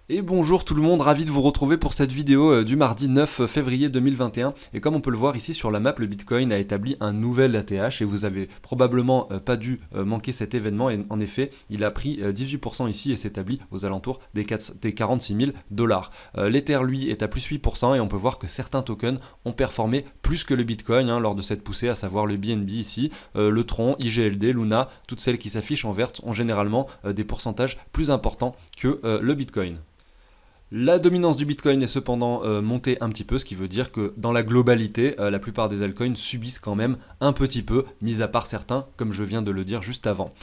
Et bonjour tout le monde, ravi de vous retrouver pour cette vidéo du mardi 9 février 2021. Et comme on peut le voir ici sur la map, le Bitcoin a établi un nouvel ATH et vous avez probablement pas dû manquer cet événement. Et en effet, il a pris 18% ici et s'établit aux alentours des 46 000 dollars. L'Ether, lui, est à plus 8% et on peut voir que certains tokens ont performé plus que le Bitcoin lors de cette poussée, à savoir le BNB ici, le Tron, IGLD, Luna, toutes celles qui s'affichent en vert ont généralement des pourcentages plus importants que le Bitcoin. La dominance du Bitcoin est cependant montée un petit peu, ce qui veut dire que dans la globalité, la plupart des altcoins subissent quand même un petit peu, mis à part certains, comme je viens de le dire juste avant.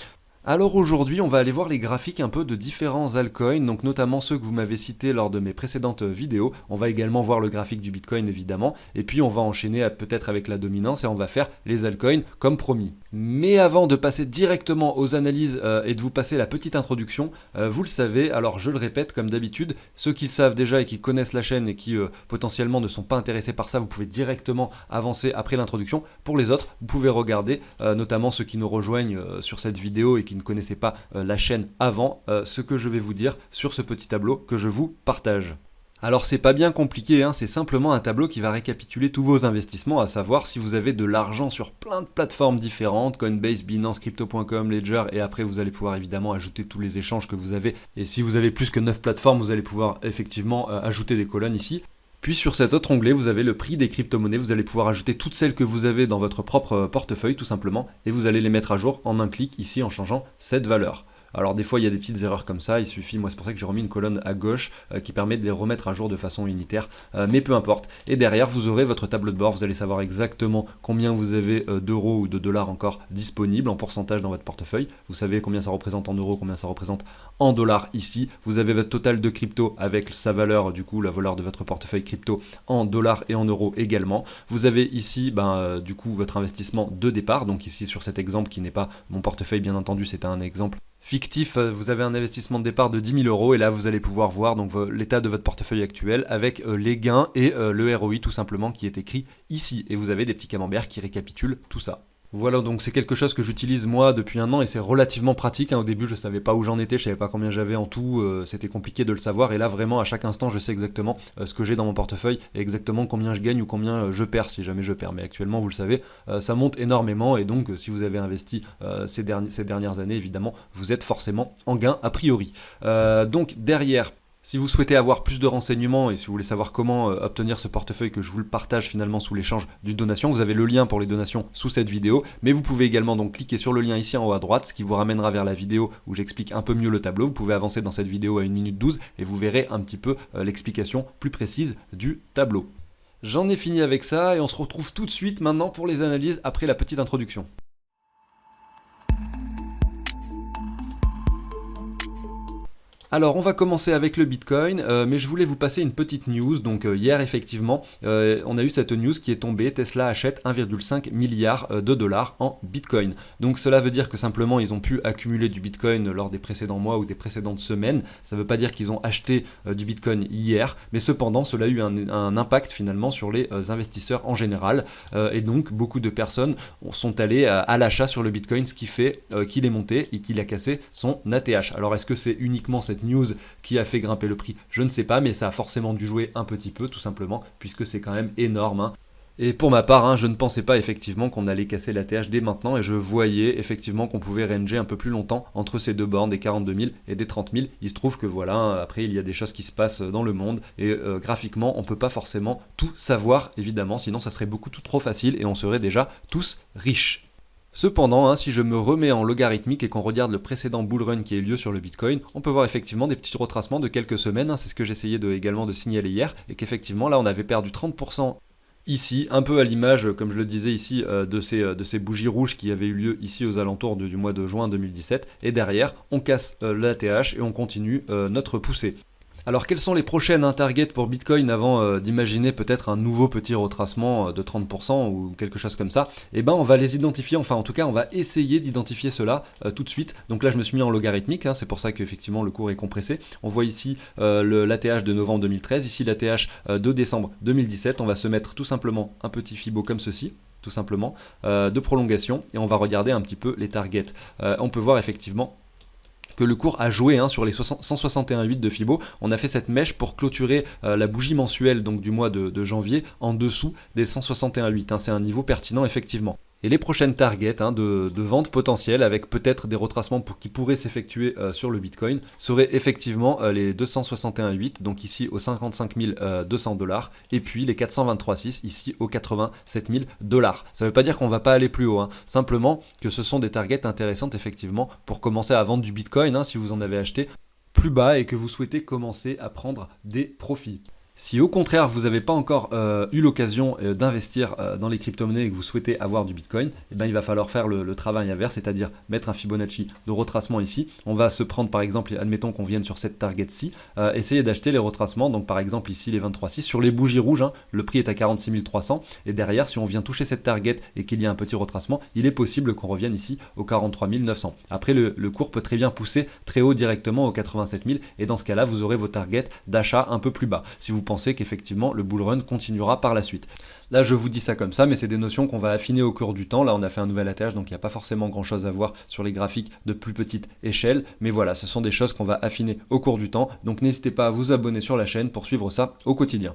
Alors aujourd'hui, on va aller voir les graphiques un peu de différents altcoins, donc notamment ceux que vous m'avez cités lors de mes précédentes vidéos. On va également voir le graphique du Bitcoin évidemment, et puis on va enchaîner peut-être avec la dominance et on va faire les altcoins comme promis. Mais avant de passer directement aux analyses et de vous passer la petite introduction, vous le savez, alors je le répète comme d'habitude, ceux qui le savent déjà et qui connaissent la chaîne et qui potentiellement ne sont pas intéressés par ça, vous pouvez directement avancer après l'introduction. Pour les autres, vous pouvez regarder, notamment ceux qui nous rejoignent sur cette vidéo et qui ne connaissez pas la chaîne avant, ce que je vais vous dire sur ce petit tableau que je vous partage. Alors c'est pas bien compliqué, c'est simplement un tableau qui va récapituler tous vos investissements, à savoir si vous avez de l'argent sur plein de plateformes différentes, Coinbase, Binance, Crypto.com, Ledger, et après vous allez pouvoir évidemment ajouter tous les échanges que vous avez, et si vous avez plus que 9 plateformes, vous allez pouvoir effectivement ajouter des colonnes ici. Puis sur cet autre onglet, vous avez le prix des crypto-monnaies, vous allez pouvoir ajouter toutes celles que vous avez dans votre propre portefeuille tout simplement, et vous allez les mettre à jour en un clic ici en changeant cette valeur. Alors des fois il y a des petites erreurs comme ça, il suffit, moi c'est pour ça que j'ai remis une colonne à gauche qui permet de les remettre à jour de façon unitaire, mais peu importe. Et derrière vous aurez votre tableau de bord, vous allez savoir exactement combien vous avez d'euros ou de dollars encore disponibles en pourcentage dans votre portefeuille. Vous savez combien ça représente en euros, combien ça représente en dollars ici. Vous avez votre total de crypto avec sa valeur, du coup la valeur de votre portefeuille crypto en dollars et en euros également. Vous avez ici du coup votre investissement de départ, donc ici sur cet exemple qui n'est pas mon portefeuille bien entendu, c'est un exemple fictif, vous avez un investissement de départ de 10 000 euros et là vous allez pouvoir voir donc l'état de votre portefeuille actuel avec les gains et le ROI tout simplement qui est écrit ici. Et vous avez des petits camemberts qui récapitulent tout ça. Voilà, donc c'est quelque chose que j'utilise moi depuis un an et c'est relativement pratique. Au début, je savais pas où j'en étais, je savais pas combien j'avais en tout, c'était compliqué de le savoir. Et là, vraiment, à chaque instant, je sais exactement ce que j'ai dans mon portefeuille et exactement combien je gagne ou combien je perds si jamais je perds. Mais actuellement, vous le savez, ça monte énormément et donc si vous avez investi ces dernières années, évidemment, vous êtes forcément en gain a priori. Donc derrière, si vous souhaitez avoir plus de renseignements et si vous voulez savoir comment obtenir ce portefeuille que je vous le partage finalement sous l'échange d'une donation, vous avez le lien pour les donations sous cette vidéo, mais vous pouvez également donc cliquer sur le lien ici en haut à droite, ce qui vous ramènera vers la vidéo où j'explique un peu mieux le tableau. Vous pouvez avancer dans cette vidéo à 1 minute 12 et vous verrez un petit peu l'explication plus précise du tableau. J'en ai fini avec ça et on se retrouve tout de suite maintenant pour les analyses après la petite introduction. Alors on va commencer avec le Bitcoin, mais je voulais vous passer une petite news. Donc hier effectivement, on a eu cette news qui est tombée, Tesla achète 1,5 milliard de dollars en Bitcoin. Donc cela veut dire que simplement ils ont pu accumuler du Bitcoin lors des précédents mois ou des précédentes semaines. Ça ne veut pas dire qu'ils ont acheté du Bitcoin hier, mais cependant cela a eu un impact finalement sur les investisseurs en général. Et donc beaucoup de personnes sont allées à l'achat sur le Bitcoin, ce qui fait qu'il est monté et qu'il a cassé son ATH. Alors est-ce que c'est uniquement cette news qui a fait grimper le prix? Je ne sais pas, mais ça a forcément dû jouer un petit peu tout simplement, puisque c'est quand même énorme. Et pour ma part, je ne pensais pas effectivement qu'on allait casser la TH dès maintenant et je voyais effectivement qu'on pouvait ranger un peu plus longtemps entre ces deux bornes des 42 000 et des 30 000. Il se trouve que voilà, après il y a des choses qui se passent dans le monde et graphiquement on ne peut pas forcément tout savoir évidemment, sinon ça serait beaucoup trop facile et on serait déjà tous riches. Cependant, si je me remets en logarithmique et qu'on regarde le précédent bull run qui a eu lieu sur le Bitcoin, on peut voir effectivement des petits retracements de quelques semaines, c'est ce que j'essayais également de signaler hier, et qu'effectivement là on avait perdu 30% ici, un peu à l'image, comme je le disais ici, de ces bougies rouges qui avaient eu lieu ici aux alentours du mois de juin 2017, et derrière on casse l'ATH et on continue notre poussée. Alors quelles sont les prochaines targets pour Bitcoin avant d'imaginer peut-être un nouveau petit retracement de 30% ou quelque chose comme ça? Eh ben on va les identifier, enfin en tout cas on va essayer d'identifier cela tout de suite. Donc là je me suis mis en logarithmique, c'est pour ça qu'effectivement le cours est compressé. On voit ici l'ATH de novembre 2013, ici l'ATH de décembre 2017. On va se mettre tout simplement un petit Fibo comme ceci, tout simplement, de prolongation et on va regarder un petit peu les targets. On peut voir effectivement que le cours a joué sur les 161,8 de Fibo. On a fait cette mèche pour clôturer la bougie mensuelle donc du mois de janvier en dessous des 161,8. C'est un niveau pertinent effectivement. Et les prochaines targets de vente potentielle avec peut-être des retracements qui pourraient s'effectuer sur le Bitcoin seraient effectivement les 261,8, donc ici aux 55 200 $, et puis les 423,6 ici aux 87 000 $. Ça ne veut pas dire qu'on ne va pas aller plus haut, simplement que ce sont des targets intéressantes effectivement pour commencer à vendre du Bitcoin si vous en avez acheté plus bas et que vous souhaitez commencer à prendre des profits. Si au contraire vous n'avez pas encore eu l'occasion d'investir dans les crypto-monnaies et que vous souhaitez avoir du Bitcoin, il va falloir faire le travail inverse, c'est-à-dire mettre un Fibonacci de retracement ici. On va se prendre par exemple, admettons qu'on vienne sur cette target-ci, essayer d'acheter les retracements, donc par exemple ici les 23,6 sur les bougies rouges, le prix est à 46 300 et derrière si on vient toucher cette target et qu'il y a un petit retracement, il est possible qu'on revienne ici aux 43 900. Après le cours peut très bien pousser très haut directement aux 87 000 et dans ce cas-là vous aurez vos targets d'achat un peu plus bas. Si vous pensez qu'effectivement le bull run continuera par la suite. Là je vous dis ça comme ça, mais c'est des notions qu'on va affiner au cours du temps. Là on a fait un nouvel atterrage, donc il n'y a pas forcément grand chose à voir sur les graphiques de plus petite échelle, mais voilà, ce sont des choses qu'on va affiner au cours du temps, donc n'hésitez pas à vous abonner sur la chaîne pour suivre ça au quotidien.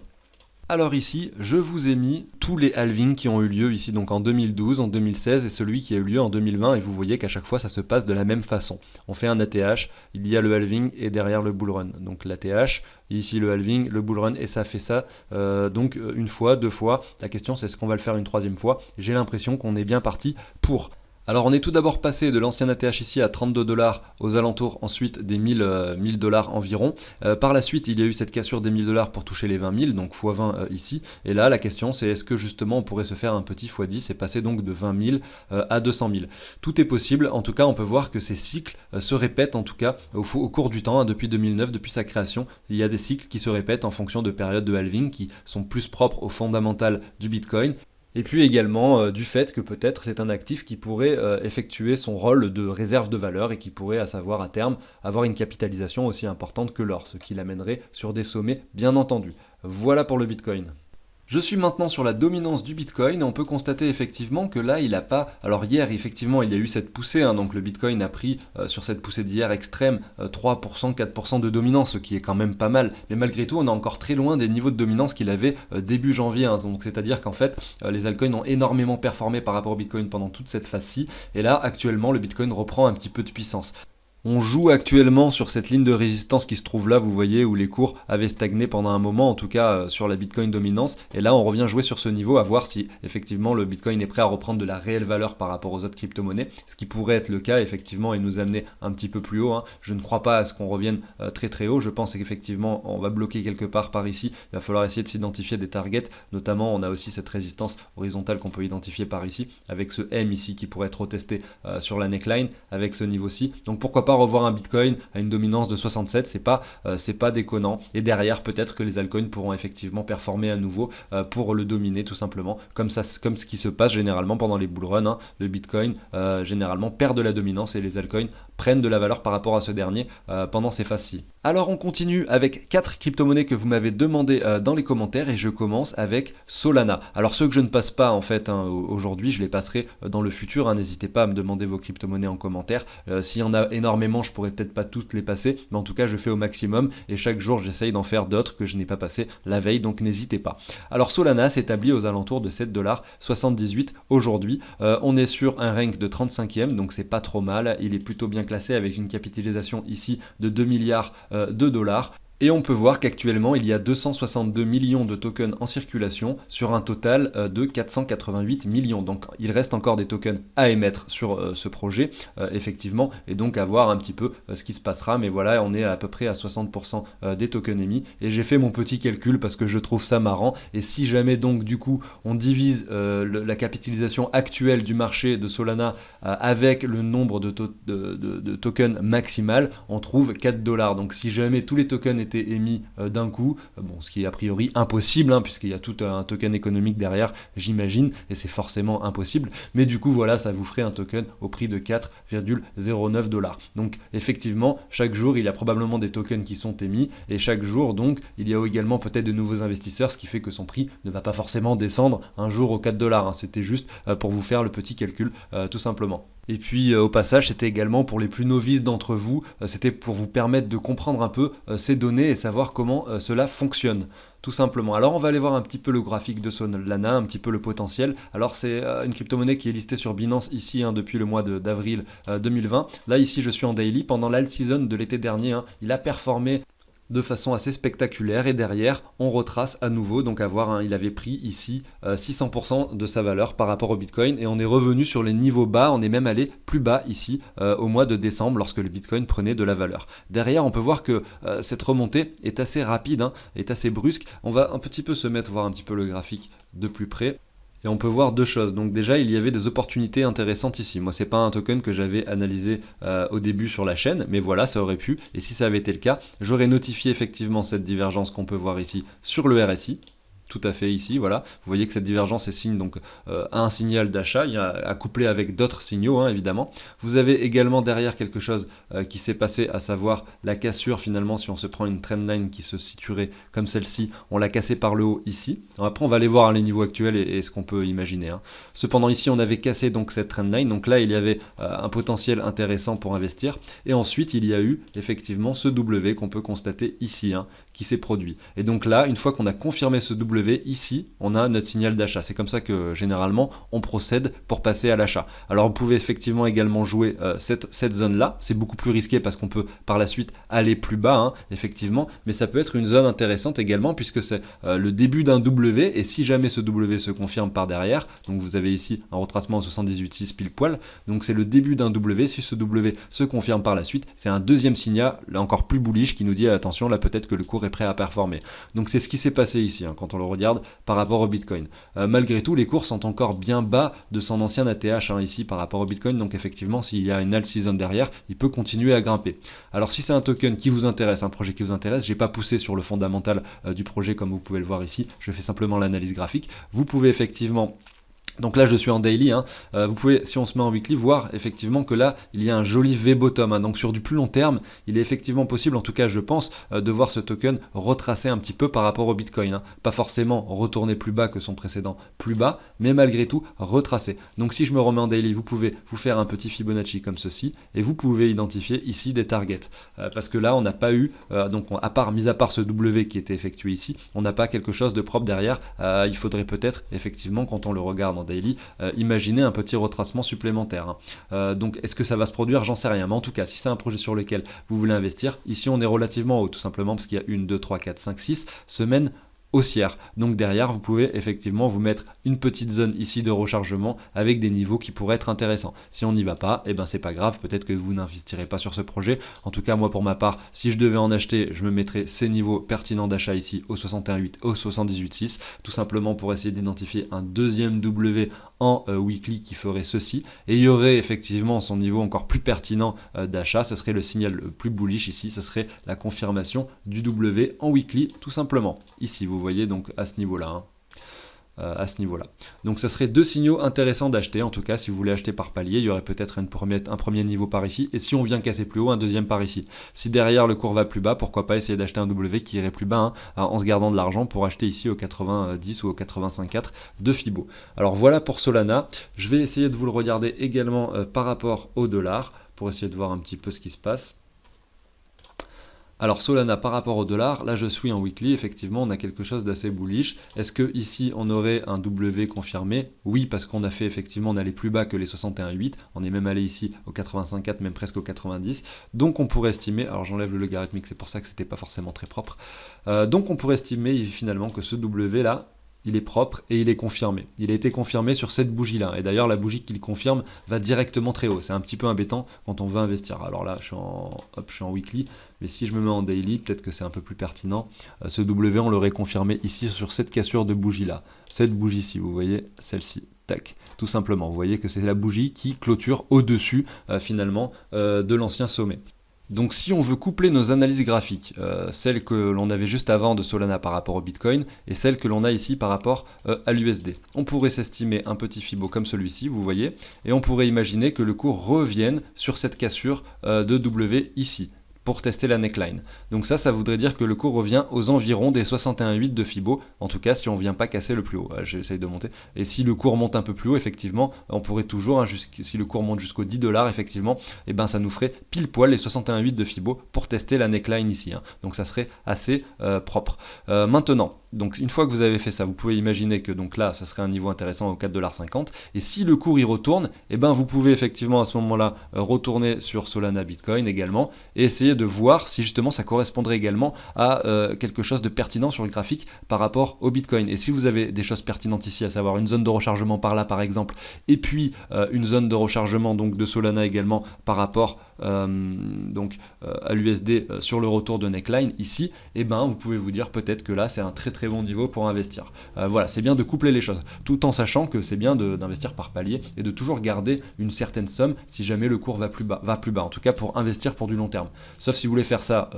Alors ici, je vous ai mis tous les halvings qui ont eu lieu ici, donc en 2012, en 2016 et celui qui a eu lieu en 2020, et vous voyez qu'à chaque fois ça se passe de la même façon. On fait un ATH, il y a le halving et derrière le bull run. Donc l'ATH, ici le halving, le bull run et ça fait ça donc une fois, deux fois. La question c'est est-ce qu'on va le faire une troisième fois? J'ai l'impression qu'on est bien parti pour. Alors on est tout d'abord passé de l'ancien ATH ici à 32 $ aux alentours ensuite des 1000 $ environ. Par la suite il y a eu cette cassure des 1000 $ pour toucher les 20 000, donc x20 ici. Et là la question c'est est-ce que justement on pourrait se faire un petit x10 et passer donc de 20 000 à 200 000. Tout est possible, en tout cas on peut voir que ces cycles se répètent en tout cas au cours du temps, depuis 2009, depuis sa création. Il y a des cycles qui se répètent en fonction de périodes de halving qui sont plus propres aux fondamentales du Bitcoin. Et puis également du fait que peut-être c'est un actif qui pourrait effectuer son rôle de réserve de valeur et qui pourrait à savoir à terme avoir une capitalisation aussi importante que l'or, ce qui l'amènerait sur des sommets bien entendu. Voilà pour le Bitcoin. Je suis maintenant sur la dominance du Bitcoin et on peut constater effectivement que là il n'a pas... Alors hier effectivement il y a eu cette poussée, donc le Bitcoin a pris sur cette poussée d'hier extrême 3%, 4% de dominance, ce qui est quand même pas mal. Mais malgré tout on est encore très loin des niveaux de dominance qu'il avait début janvier. Donc c'est-à-dire qu'en fait les altcoins ont énormément performé par rapport au Bitcoin pendant toute cette phase-ci. Et là actuellement le Bitcoin reprend un petit peu de puissance. On joue actuellement sur cette ligne de résistance qui se trouve là, vous voyez, où les cours avaient stagné pendant un moment, en tout cas sur la Bitcoin dominance. Et là, on revient jouer sur ce niveau, à voir si effectivement le Bitcoin est prêt à reprendre de la réelle valeur par rapport aux autres crypto-monnaies, ce qui pourrait être le cas effectivement et nous amener un petit peu plus haut. Je ne crois pas à ce qu'on revienne très très haut. Je pense qu'effectivement, on va bloquer quelque part par ici. Il va falloir essayer de s'identifier des targets. Notamment, on a aussi cette résistance horizontale qu'on peut identifier par ici, avec ce M ici qui pourrait être retesté sur la neckline, avec ce niveau-ci. Donc pourquoi pas revoir un Bitcoin à une dominance de 67, c'est pas déconnant. Et derrière, peut-être que les altcoins pourront effectivement performer à nouveau pour le dominer tout simplement, comme ce qui se passe généralement pendant les bull runs. Le Bitcoin généralement perd de la dominance et les altcoins prennent de la valeur par rapport à ce dernier pendant ces phases-ci. Alors on continue avec 4 crypto-monnaies que vous m'avez demandé dans les commentaires et je commence avec Solana. Alors ceux que je ne passe pas en fait aujourd'hui, je les passerai dans le futur. N'hésitez pas à me demander vos crypto-monnaies en commentaire. S'il y en a énormément, je pourrais peut-être pas toutes les passer, mais en tout cas je fais au maximum et chaque jour j'essaye d'en faire d'autres que je n'ai pas passé la veille, donc n'hésitez pas. Alors Solana s'établit aux alentours de 7,78 $ aujourd'hui. On est sur un rank de 35e, donc c'est pas trop mal. Il est plutôt bien classé avec une capitalisation ici de 2 milliards de dollars. Et on peut voir qu'actuellement il y a 262 millions de tokens en circulation sur un total de 488 millions. Donc il reste encore des tokens à émettre sur ce projet effectivement, et donc à voir un petit peu ce qui se passera. Mais voilà, on est à peu près à 60% des tokens émis et j'ai fait mon petit calcul parce que je trouve ça marrant. Et si jamais donc du coup on divise la capitalisation actuelle du marché de Solana avec le nombre de tokens maximal, on trouve 4 $. Donc si jamais tous les tokens étaient émis d'un coup, ce qui est a priori impossible puisqu'il y a tout un token économique derrière, j'imagine, et c'est forcément impossible, mais du coup voilà, ça vous ferait un token au prix de 4,09 $. Donc effectivement chaque jour il y a probablement des tokens qui sont émis et chaque jour donc il y a également peut-être de nouveaux investisseurs, ce qui fait que son prix ne va pas forcément descendre un jour aux 4 $. C'était juste pour vous faire le petit calcul tout simplement. Et puis au passage, c'était également pour les plus novices d'entre vous, c'était pour vous permettre de comprendre un peu ces données et savoir comment cela fonctionne. Tout simplement. Alors on va aller voir un petit peu le graphique de Solana, un petit peu le potentiel. Alors c'est une crypto-monnaie qui est listée sur Binance ici depuis le mois d'avril 2020. Là ici je suis en daily. Pendant l'alt season de l'été dernier, il a performé de façon assez spectaculaire et derrière on retrace à nouveau, donc à voir, il avait pris ici 600% de sa valeur par rapport au Bitcoin et on est revenu sur les niveaux bas, on est même allé plus bas ici au mois de décembre lorsque le Bitcoin prenait de la valeur. Derrière on peut voir que cette remontée est assez rapide, est assez brusque. On va un petit peu se mettre, voir un petit peu le graphique de plus près. Et on peut voir deux choses. Donc déjà, il y avait des opportunités intéressantes ici. Moi, c'est pas un token que j'avais analysé au début sur la chaîne, mais voilà, ça aurait pu. Et si ça avait été le cas, j'aurais notifié effectivement cette divergence qu'on peut voir ici sur le RSI. Tout à fait ici, voilà. Vous voyez que cette divergence est signe donc à un signal d'achat, il y a à coupler avec d'autres signaux, évidemment. Vous avez également derrière quelque chose qui s'est passé, à savoir la cassure finalement. Si on se prend une trendline qui se situerait comme celle-ci, on l'a cassée par le haut ici. Alors après, on va aller voir les niveaux actuels et ce qu'on peut imaginer. Cependant, ici, on avait cassé donc cette trendline. Donc là, il y avait un potentiel intéressant pour investir. Et ensuite, il y a eu effectivement ce W qu'on peut constater ici, qui s'est produit. Et donc là, une fois qu'on a confirmé ce W, ici, on a notre signal d'achat. C'est comme ça que généralement, on procède pour passer à l'achat. Alors, vous pouvez effectivement également jouer cette zone-là. C'est beaucoup plus risqué parce qu'on peut par la suite aller plus bas, effectivement. Mais ça peut être une zone intéressante également puisque c'est le début d'un W. Et si jamais ce W se confirme par derrière, donc vous avez ici un retracement au 78,6 pile poil. Donc c'est le début d'un W. Si ce W se confirme par la suite, c'est un deuxième signal, là encore plus bullish, qui nous dit attention, là peut-être que le cours est prêt à performer. Donc c'est ce qui s'est passé ici quand on le regarde par rapport au Bitcoin. Malgré tout, les cours sont encore bien bas de son ancien ATH ici par rapport au Bitcoin. Donc effectivement, s'il y a une alt season derrière, il peut continuer à grimper. Alors si c'est un token qui vous intéresse, un projet qui vous intéresse, j'ai pas poussé sur le fondamental du projet comme vous pouvez le voir ici. Je fais simplement l'analyse graphique. Vous pouvez effectivement... Donc là je suis en daily, vous pouvez, si on se met en weekly, voir effectivement que là il y a un joli V-bottom, donc sur du plus long terme il est effectivement possible, en tout cas je pense, de voir ce token retracer un petit peu par rapport au Bitcoin, pas forcément retourner plus bas que son précédent plus bas, mais malgré tout retracer. Donc si je me remets en daily, vous pouvez vous faire un petit Fibonacci comme ceci et vous pouvez identifier ici des targets, parce que là on n'a pas eu, donc mis à part ce W qui était effectué ici, on n'a pas quelque chose de propre derrière. Il faudrait peut-être effectivement quand on le regarde en daily, imaginez un petit retracement supplémentaire. Donc est-ce que ça va se produire? J'en sais rien, mais en tout cas si c'est un projet sur lequel vous voulez investir, ici on est relativement haut, tout simplement parce qu'il y a 1, 2, 3, 4, 5, 6 semaines haussière. Donc derrière, vous pouvez effectivement vous mettre une petite zone ici de rechargement avec des niveaux qui pourraient être intéressants. Si on n'y va pas, eh ben c'est pas grave, peut-être que vous n'investirez pas sur ce projet. En tout cas, moi pour ma part, si je devais en acheter, je me mettrais ces niveaux pertinents d'achat ici au 61,8, au 78,6, tout simplement pour essayer d'identifier un deuxième W en weekly qui ferait ceci. Et il y aurait effectivement son niveau encore plus pertinent d'achat, ce serait le signal le plus bullish ici, ce serait la confirmation du W en weekly, tout simplement. Ici, vous voyez donc à ce niveau-là. Donc ça serait deux signaux intéressants d'acheter, en tout cas si vous voulez acheter par palier, il y aurait peut-être un premier niveau par ici, et si on vient casser plus haut, un deuxième par ici. Si derrière le cours va plus bas, pourquoi pas essayer d'acheter un W qui irait plus bas, en se gardant de l'argent pour acheter ici au 90 ou au 85,4 de Fibo. Alors voilà pour Solana, je vais essayer de vous le regarder également par rapport au dollar, pour essayer de voir un petit peu ce qui se passe. Alors Solana par rapport au dollar, là je suis en weekly, effectivement on a quelque chose d'assez bullish. Est-ce que ici on aurait un W confirmé? Oui, parce qu'on a fait effectivement, on allait plus bas que les 61,8, on est même allé ici au 85,4, même presque au 90. Donc on pourrait estimer, alors j'enlève le logarithmique, c'est pour ça que c'était pas forcément très propre. Donc on pourrait estimer finalement que ce W là, il est propre et il est confirmé. Il a été confirmé sur cette bougie-là. Et d'ailleurs, la bougie qu'il confirme va directement très haut. C'est un petit peu embêtant quand on veut investir. Alors là, je suis en weekly. Mais si je me mets en daily, peut-être que c'est un peu plus pertinent. Ce W, on l'aurait confirmé ici sur cette cassure de bougie-là. Cette bougie-ci, vous voyez, celle-ci. Tac, tout simplement. Vous voyez que c'est la bougie qui clôture au-dessus, finalement, de l'ancien sommet. Donc si on veut coupler nos analyses graphiques, celles que l'on avait juste avant de Solana par rapport au Bitcoin et celles que l'on a ici par rapport à l'USD, on pourrait s'estimer un petit Fibo comme celui-ci, vous voyez, et on pourrait imaginer que le cours revienne sur cette cassure de W ici. pour tester la neckline. Donc ça voudrait dire que le cours revient aux environs des 61,8 de Fibo, en tout cas si on ne vient pas casser le plus haut. J'essaye de monter. Et si le cours monte un peu plus haut, effectivement, on pourrait toujours, hein, si le cours monte jusqu'aux 10 $, effectivement, et ben ça nous ferait pile poil les 61,8 de Fibo pour tester la neckline ici. Hein. Donc ça serait assez propre. Maintenant, donc une fois que vous avez fait ça, vous pouvez imaginer que donc là, ça serait un niveau intéressant au 4,50 $. Et si le cours y retourne, et ben vous pouvez effectivement à ce moment-là retourner sur Solana Bitcoin également et essayer de voir si justement ça correspondrait également à quelque chose de pertinent sur le graphique par rapport au Bitcoin. Et si vous avez des choses pertinentes ici, à savoir une zone de rechargement par là par exemple, et puis une zone de rechargement donc de Solana également par rapport à l'USD sur le retour de neckline ici, et ben vous pouvez vous dire peut-être que là c'est un très bon niveau pour investir. Voilà, c'est bien de coupler les choses, tout en sachant que c'est bien d'investir par palier et de toujours garder une certaine somme si jamais le cours va plus bas, en tout cas pour investir pour du long terme. Sauf si vous voulez faire ça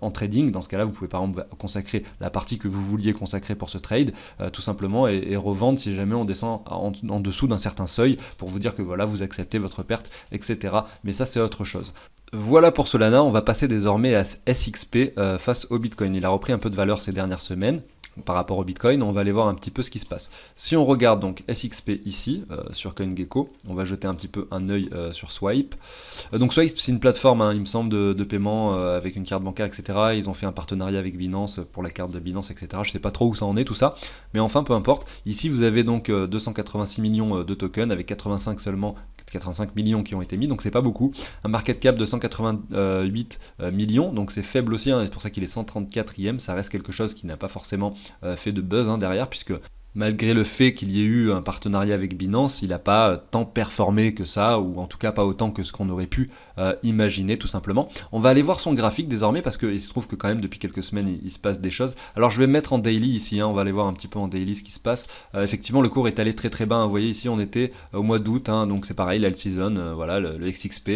en trading, dans ce cas-là, vous pouvez par exemple consacrer la partie que vous vouliez consacrer pour ce trade, tout simplement, et revendre si jamais on descend en dessous d'un certain seuil, pour vous dire que voilà, vous acceptez votre perte, etc. Mais ça, c'est autre chose. Voilà pour Solana, on va passer désormais à SXP face au Bitcoin. Il a repris un peu de valeur ces dernières semaines. Par rapport au Bitcoin, on va aller voir un petit peu ce qui se passe. Si on regarde donc SXP ici, sur CoinGecko, on va jeter un petit peu un œil sur Swipe. Donc Swipe, c'est une plateforme, hein, il me semble, de paiement avec une carte bancaire, etc. Ils ont fait un partenariat avec Binance pour la carte de Binance, etc. Je ne sais pas trop où ça en est tout ça, mais enfin, peu importe. Ici, vous avez donc 286 millions de tokens, avec 85 millions qui ont été mis, donc c'est pas beaucoup. Un market cap de 188 millions, donc c'est faible aussi, hein, c'est pour ça qu'il est 134e, ça reste quelque chose qui n'a pas forcément fait de buzz derrière, puisque malgré le fait qu'il y ait eu un partenariat avec Binance, il n'a pas tant performé que ça, ou en tout cas pas autant que ce qu'on aurait pu imaginer tout simplement. On va aller voir son graphique désormais, parce qu'il se trouve que quand même depuis quelques semaines il se passe des choses. Alors je vais mettre en daily ici, hein, on va aller voir un petit peu en daily ce qui se passe. Effectivement le cours est allé très bas, hein. Vous voyez ici on était au mois d'août, hein, donc c'est pareil, l'alt season, voilà, le XXP,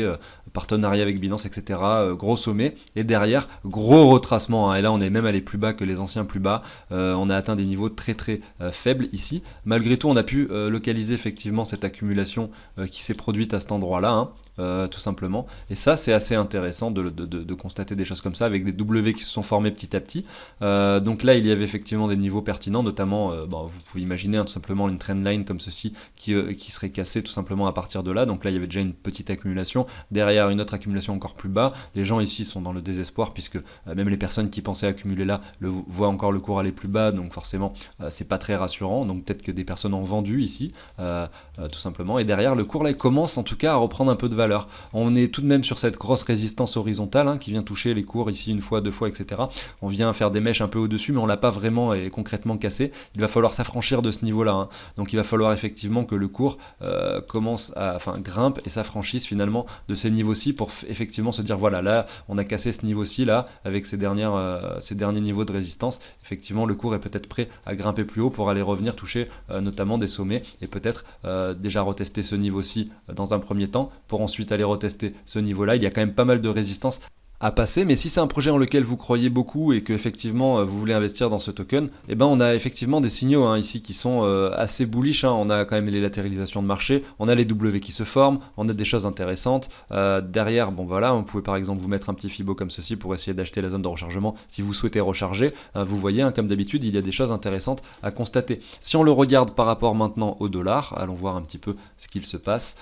partenariat avec Binance, etc. Gros sommet, et derrière gros retracement, hein, et là on est même allé plus bas que les anciens plus bas, on a atteint des niveaux très faibles ici. Malgré tout on a pu localiser effectivement cette accumulation qui s'est produite à cet endroit là, hein, tout simplement, et ça c'est assez intéressant de constater des choses comme ça avec des W qui se sont formés petit à petit. Donc là il y avait effectivement des niveaux pertinents, notamment vous pouvez imaginer, hein, tout simplement une trendline comme ceci qui serait cassée tout simplement à partir de là. Donc là il y avait déjà une petite accumulation, derrière une autre accumulation encore plus bas. Les gens ici sont dans le désespoir, puisque même les personnes qui pensaient accumuler là voient encore le cours aller plus bas, donc forcément c'est pas très rassurant. Donc peut-être que des personnes ont vendu ici, tout simplement, et derrière le cours là il commence en tout cas à reprendre un peu de valeur. On est tout de même sur cette grosse résistance horizontale, hein, qui vient toucher les cours ici une fois, deux fois, etc. On vient faire des mèches un peu au-dessus, mais on l'a pas vraiment et concrètement cassé. Il va falloir s'affranchir de ce niveau-là, hein. Donc il va falloir effectivement que le cours grimpe et s'affranchisse finalement de ces niveaux-ci pour effectivement se dire voilà, là on a cassé ce niveau-ci là avec ces derniers niveaux de résistance. Effectivement le cours est peut-être prêt à grimper plus haut pour aller revenir toucher notamment des sommets, et peut-être déjà retester ce niveau-ci dans un premier temps pour ensuite aller retester ce niveau-là. Il y a quand même pas mal de résistance à passer, mais si c'est un projet en lequel vous croyez beaucoup et que effectivement vous voulez investir dans ce token, eh ben on a effectivement des signaux, hein, ici qui sont assez bullish, hein. On a quand même les latéralisations de marché, on a les W qui se forment, on a des choses intéressantes. Derrière, bon voilà, on pouvait par exemple vous mettre un petit Fibo comme ceci pour essayer d'acheter la zone de rechargement si vous souhaitez recharger. Vous voyez, hein, comme d'habitude, il y a des choses intéressantes à constater. Si on le regarde par rapport maintenant au dollar, allons voir un petit peu ce qu'il se passe.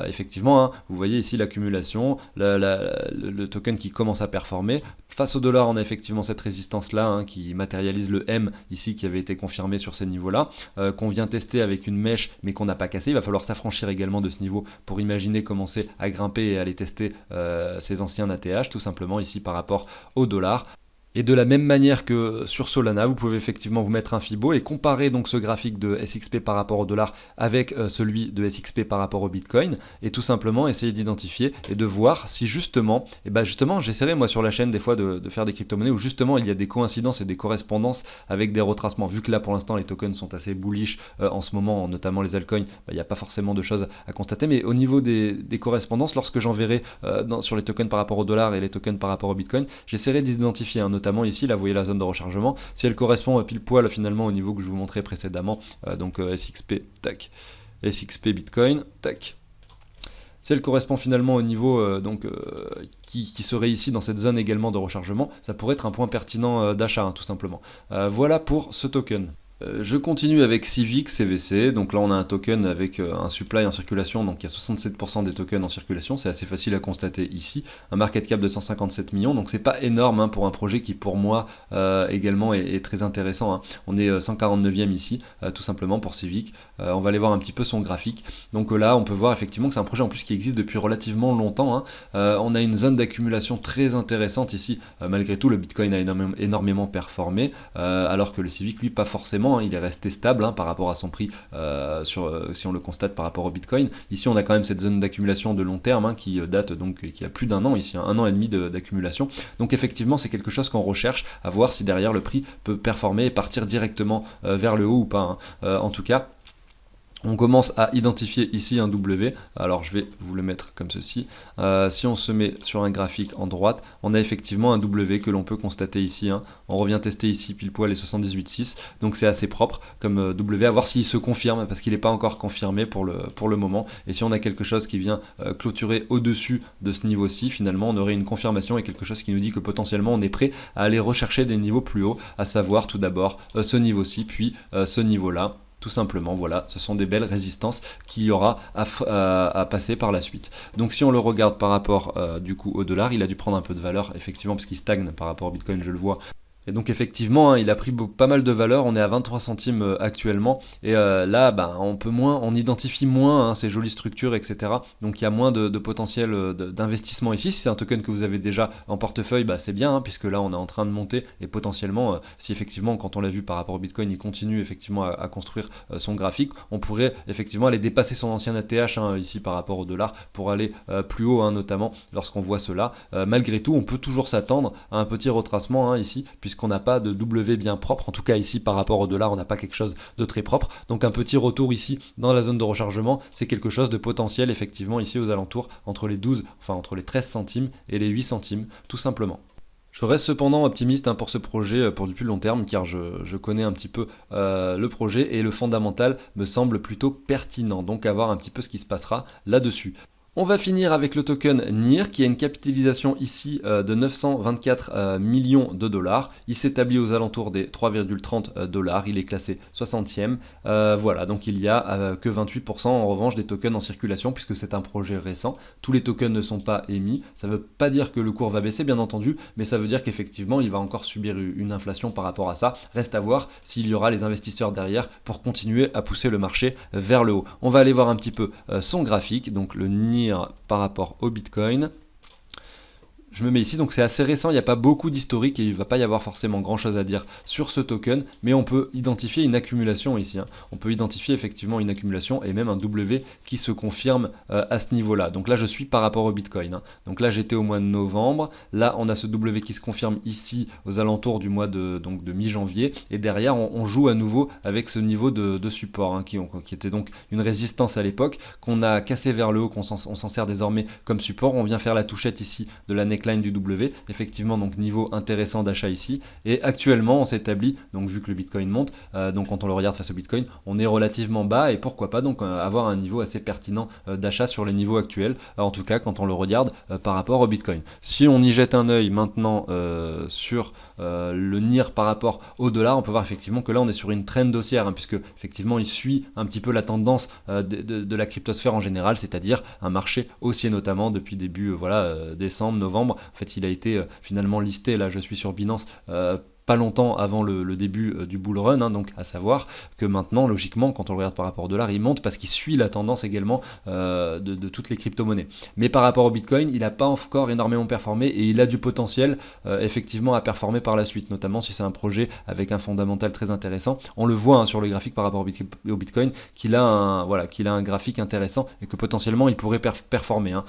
Effectivement, hein, vous voyez ici l'accumulation, le token qui commence à performer. Face au dollar, on a effectivement cette résistance-là, hein, qui matérialise le M ici, qui avait été confirmé sur ces niveaux-là, qu'on vient tester avec une mèche, mais qu'on n'a pas cassé. Il va falloir s'affranchir également de ce niveau pour imaginer commencer à grimper et aller tester ces anciens ATH, tout simplement ici par rapport au dollar. Et de la même manière que sur Solana, vous pouvez effectivement vous mettre un Fibo et comparer donc ce graphique de SXP par rapport au dollar avec celui de SXP par rapport au Bitcoin, et tout simplement essayer d'identifier et de voir si justement, j'essaierai moi sur la chaîne des fois de faire des crypto-monnaies où justement il y a des coïncidences et des correspondances avec des retracements. Vu que là pour l'instant les tokens sont assez bullish en ce moment, notamment les altcoins, il n'y a pas forcément de choses à constater, mais au niveau des correspondances, lorsque j'enverrai sur les tokens par rapport au dollar et les tokens par rapport au Bitcoin, j'essaierai d'identifier, hein, notamment ici, là vous voyez la zone de rechargement, si elle correspond pile poil finalement au niveau que je vous montrais précédemment, donc SXP, tac, SXP Bitcoin, tac. Si elle correspond finalement au niveau qui serait ici dans cette zone également de rechargement, ça pourrait être un point pertinent d'achat, hein, tout simplement. Voilà pour ce token. Je continue avec Civic CVC, donc là on a un token avec un supply en circulation, donc il y a 67% des tokens en circulation, c'est assez facile à constater ici, un market cap de 157 millions, donc c'est pas énorme hein, pour un projet qui pour moi également est très intéressant, hein. On est 149e ici, tout simplement pour Civic, on va aller voir un petit peu son graphique, donc là on peut voir effectivement que c'est un projet en plus qui existe depuis relativement longtemps, hein. On a une zone d'accumulation très intéressante ici, malgré tout le Bitcoin a énormément performé, alors que le Civic lui pas forcément, il est resté stable hein, par rapport à son prix si on le constate par rapport au Bitcoin. Ici on a quand même cette zone d'accumulation de long terme hein, qui date donc qui a plus d'un an ici, hein, 1 an et demi d'accumulation. Donc effectivement c'est quelque chose qu'on recherche à voir si derrière le prix peut performer et partir directement vers le haut ou pas, hein. En tout cas, on commence à identifier ici un W, alors je vais vous le mettre comme ceci. Si on se met sur un graphique en droite, on a effectivement un W que l'on peut constater ici, hein. On revient tester ici pile poil les 78,6, donc c'est assez propre comme W, à voir s'il se confirme, parce qu'il n'est pas encore confirmé pour le moment, et si on a quelque chose qui vient clôturer au-dessus de ce niveau-ci, finalement on aurait une confirmation et quelque chose qui nous dit que potentiellement on est prêt à aller rechercher des niveaux plus hauts, à savoir tout d'abord ce niveau-ci, puis ce niveau-là. Tout simplement, voilà, ce sont des belles résistances qu'il y aura à passer par la suite. Donc si on le regarde par rapport du coup au dollar, il a dû prendre un peu de valeur, effectivement, parce qu'il stagne par rapport au Bitcoin, je le vois. Et donc effectivement, hein, il a pris pas mal de valeur, on est à 23 centimes actuellement, et là on identifie moins hein, ces jolies structures, etc. Donc il y a moins de potentiel d'investissement ici. Si c'est un token que vous avez déjà en portefeuille, c'est bien, hein, puisque là on est en train de monter, et potentiellement, si effectivement, quand on l'a vu par rapport au Bitcoin, il continue effectivement à construire son graphique, on pourrait effectivement aller dépasser son ancien ATH hein, ici par rapport au dollar, pour aller plus haut, hein, notamment lorsqu'on voit cela. Malgré tout, on peut toujours s'attendre à un petit retracement hein, ici, puisqu'on n'a pas de W bien propre, en tout cas ici par rapport au dollar on n'a pas quelque chose de très propre, donc un petit retour ici dans la zone de rechargement, c'est quelque chose de potentiel effectivement ici aux alentours entre les 13 centimes et les 8 centimes tout simplement. Je reste cependant optimiste hein, pour ce projet pour du plus long terme, car je connais un petit peu le projet et le fondamental me semble plutôt pertinent, donc à voir un petit peu ce qui se passera là-dessus. On va finir avec le token NIR qui a une capitalisation ici de 924 millions de dollars. Il s'établit aux alentours des 3,30 dollars. Il est classé 60e. Voilà, donc il n'y a que 28% en revanche des tokens en circulation puisque c'est un projet récent. Tous les tokens ne sont pas émis. Ça ne veut pas dire que le cours va baisser, bien entendu, mais ça veut dire qu'effectivement, il va encore subir une inflation par rapport à ça. Reste à voir s'il y aura les investisseurs derrière pour continuer à pousser le marché vers le haut. On va aller voir un petit peu son graphique, donc le NIR par rapport au Bitcoin. Je me mets ici, donc c'est assez récent, il n'y a pas beaucoup d'historique et il ne va pas y avoir forcément grand chose à dire sur ce token, mais on peut identifier une accumulation ici, hein. On peut identifier effectivement une accumulation et même un W qui se confirme à ce niveau-là. Donc là je suis par rapport au Bitcoin, hein. Donc là j'étais au mois de novembre, là on a ce W qui se confirme ici aux alentours du mois de mi-janvier, et derrière on joue à nouveau avec ce niveau de support hein, qui était donc une résistance à l'époque, qu'on a cassé vers le haut, on s'en sert désormais comme support. On vient faire la touchette ici de la neckline du W, effectivement donc niveau intéressant d'achat ici, et actuellement on s'établit, donc vu que le Bitcoin monte, donc quand on le regarde face au Bitcoin, on est relativement bas, et pourquoi pas donc avoir un niveau assez pertinent d'achat sur les niveaux actuels, en tout cas quand on le regarde par rapport au Bitcoin. Si on y jette un œil maintenant sur le NIR par rapport au dollar, on peut voir effectivement que là on est sur une trend haussière, hein, puisque effectivement il suit un petit peu la tendance de la cryptosphère en général, c'est-à-dire un marché haussier notamment depuis début décembre, novembre. En fait il a été finalement listé, là je suis sur Binance, pas longtemps avant le début du bull run, hein, donc à savoir que maintenant, logiquement, quand on le regarde par rapport au dollar, il monte parce qu'il suit la tendance également de toutes les crypto-monnaies. Mais par rapport au Bitcoin, il n'a pas encore énormément performé et il a du potentiel effectivement à performer par la suite, notamment si c'est un projet avec un fondamental très intéressant. On le voit hein, sur le graphique par rapport au Bitcoin qu'il a un graphique intéressant et que potentiellement il pourrait performer. Hein.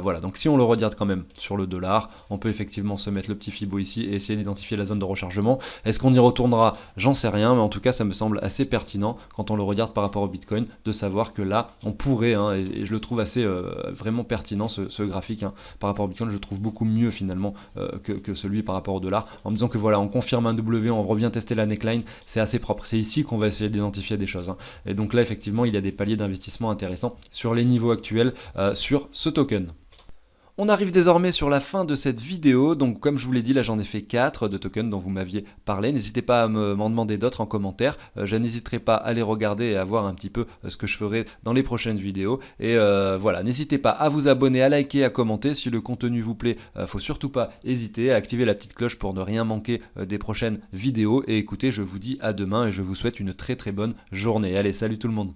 Voilà, donc si on le regarde quand même sur le dollar, on peut effectivement se mettre le petit Fibo ici et essayer d'identifier la zone de rechargement largement. Est-ce qu'on y retournera? J'en sais rien, mais en tout cas ça me semble assez pertinent quand on le regarde par rapport au Bitcoin de savoir que là on pourrait, hein, et je le trouve assez vraiment pertinent ce graphique, hein, par rapport au Bitcoin. Je le trouve beaucoup mieux finalement que celui par rapport au dollar, en me disant que voilà, on confirme un W, on revient tester la neckline, c'est assez propre. C'est ici qu'on va essayer d'identifier des choses, hein. Et donc là effectivement il y a des paliers d'investissement intéressants sur les niveaux actuels sur ce token. On arrive désormais sur la fin de cette vidéo, donc comme je vous l'ai dit, là j'en ai fait 4 de tokens dont vous m'aviez parlé. N'hésitez pas à m'en demander d'autres en commentaire, je n'hésiterai pas à les regarder et à voir un petit peu ce que je ferai dans les prochaines vidéos. Et voilà, n'hésitez pas à vous abonner, à liker, à commenter. Si le contenu vous plaît, faut surtout pas hésiter à activer la petite cloche pour ne rien manquer des prochaines vidéos. Et écoutez, je vous dis à demain et je vous souhaite une très très bonne journée. Allez, salut tout le monde!